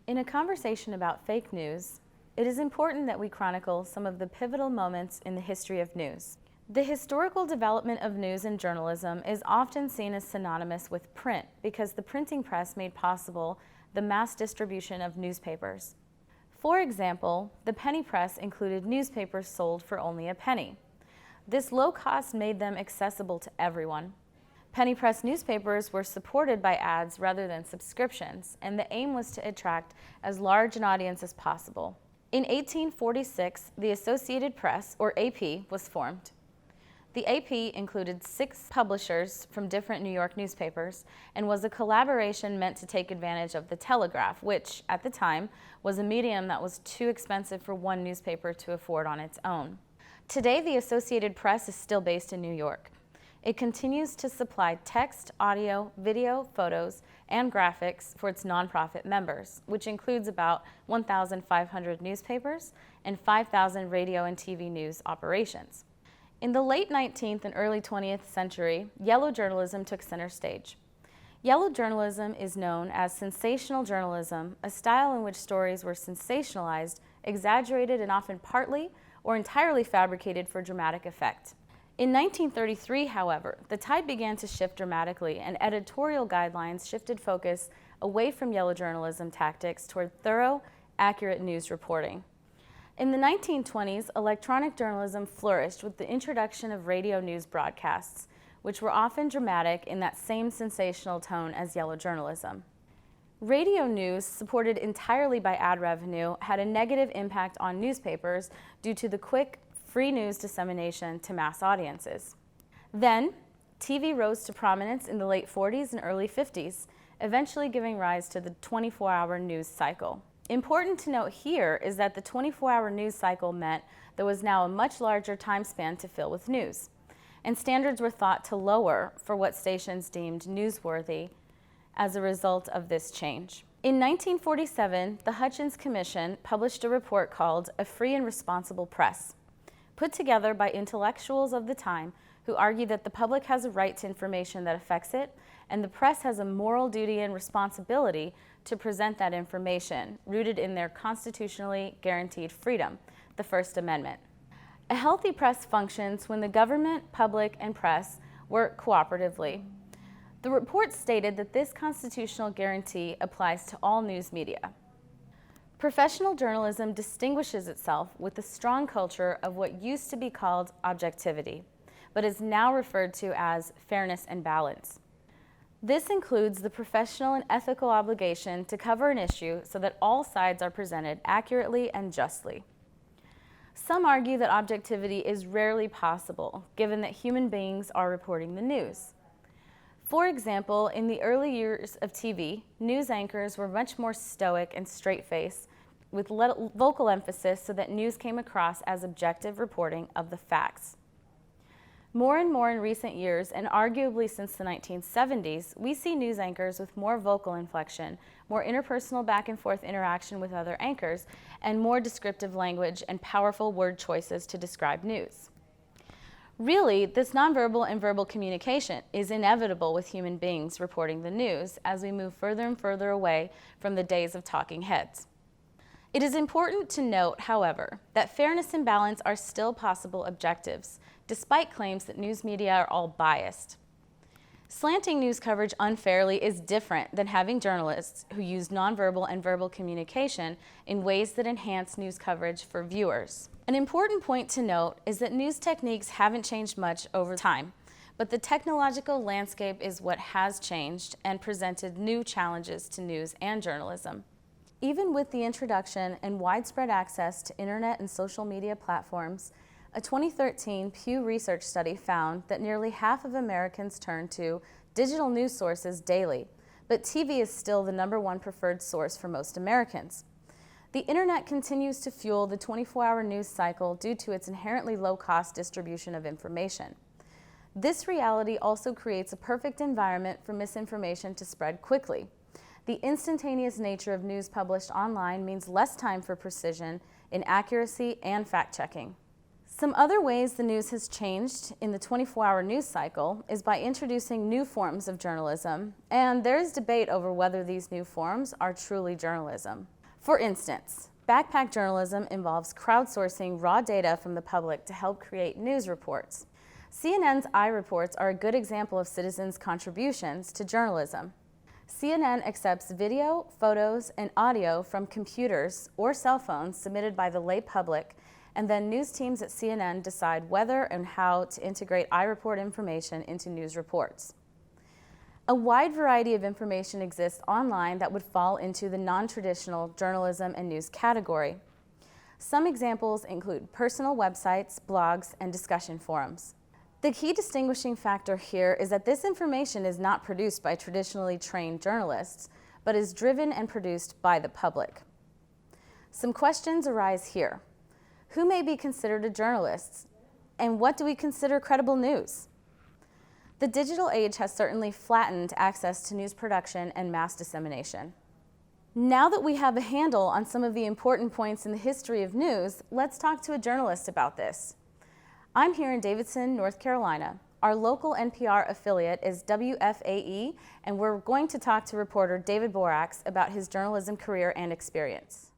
In a conversation about fake news, it is important that we chronicle some of the pivotal moments in the history of news. The historical development of news and journalism is often seen as synonymous with print because the printing press made possible the mass distribution of newspapers. For example, the penny press included newspapers sold for only a penny. This low cost made them accessible to everyone. Penny press newspapers were supported by ads rather than subscriptions, and the aim was to attract as large an audience as possible. In 1846, the Associated Press, or AP, was formed. The AP included 6 publishers from different New York newspapers and was a collaboration meant to take advantage of the telegraph, which, at the time, was a medium that was too expensive for one newspaper to afford on its own. Today, the Associated Press is still based in New York. It continues to supply text, audio, video, photos, and graphics for its nonprofit members, which includes about 1,500 newspapers and 5,000 radio and TV news operations. In the late 19th and early 20th century, yellow journalism took center stage. Yellow journalism is known as sensational journalism, a style in which stories were sensationalized, exaggerated, and often partly or entirely fabricated for dramatic effect. In 1933, however, the tide began to shift dramatically, and editorial guidelines shifted focus away from yellow journalism tactics toward thorough, accurate news reporting. In the 1920s, electronic journalism flourished with the introduction of radio news broadcasts, which were often dramatic in that same sensational tone as yellow journalism. Radio news, supported entirely by ad revenue, had a negative impact on newspapers due to the quick, free news dissemination to mass audiences. Then, TV rose to prominence in the late 40s and early 50s, eventually giving rise to the 24-hour news cycle. Important to note here is that the 24-hour news cycle meant there was now a much larger time span to fill with news, and standards were thought to lower for what stations deemed newsworthy as a result of this change. In 1947, the Hutchins Commission published a report called A Free and Responsible Press, put together by intellectuals of the time who argue that the public has a right to information that affects it, and the press has a moral duty and responsibility to present that information, rooted in their constitutionally guaranteed freedom, the First Amendment. A healthy press functions when the government, public, and press work cooperatively. The report stated that this constitutional guarantee applies to all news media. Professional journalism distinguishes itself with a strong culture of what used to be called objectivity, but is now referred to as fairness and balance. This includes the professional and ethical obligation to cover an issue so that all sides are presented accurately and justly. Some argue that objectivity is rarely possible, given that human beings are reporting the news. For example, in the early years of TV, news anchors were much more stoic and straight-faced, with vocal emphasis so that news came across as objective reporting of the facts. More and more in recent years, and arguably since the 1970s, we see news anchors with more vocal inflection, more interpersonal back-and-forth interaction with other anchors, and more descriptive language and powerful word choices to describe news. Really, this nonverbal and verbal communication is inevitable with human beings reporting the news as we move further and further away from the days of talking heads. It is important to note, however, that fairness and balance are still possible objectives, despite claims that news media are all biased. Slanting news coverage unfairly is different than having journalists who use nonverbal and verbal communication in ways that enhance news coverage for viewers. An important point to note is that news techniques haven't changed much over time, but the technological landscape is what has changed and presented new challenges to news and journalism. Even with the introduction and widespread access to internet and social media platforms, a 2013 Pew Research study found that nearly half of Americans turn to digital news sources daily, but TV is still the #1 preferred source for most Americans. The internet continues to fuel the 24-hour news cycle due to its inherently low-cost distribution of information. This reality also creates a perfect environment for misinformation to spread quickly. The instantaneous nature of news published online means less time for precision in accuracy and fact-checking. Some other ways the news has changed in the 24-hour news cycle is by introducing new forms of journalism, and there is debate over whether these new forms are truly journalism. For instance, backpack journalism involves crowdsourcing raw data from the public to help create news reports. CNN's iReports are a good example of citizens' contributions to journalism. CNN accepts video, photos, and audio from computers or cell phones submitted by the lay public, and then news teams at CNN decide whether and how to integrate iReport information into news reports. A wide variety of information exists online that would fall into the non-traditional journalism and news category. Some examples include personal websites, blogs, and discussion forums. The key distinguishing factor here is that this information is not produced by traditionally trained journalists, but is driven and produced by the public. Some questions arise here. Who may be considered a journalist? And what do we consider credible news? The digital age has certainly flattened access to news production and mass dissemination. Now that we have a handle on some of the important points in the history of news, let's talk to a journalist about this. I'm here in Davidson, North Carolina. Our local NPR affiliate is WFAE, and we're going to talk to reporter David Borax about his journalism career and experience.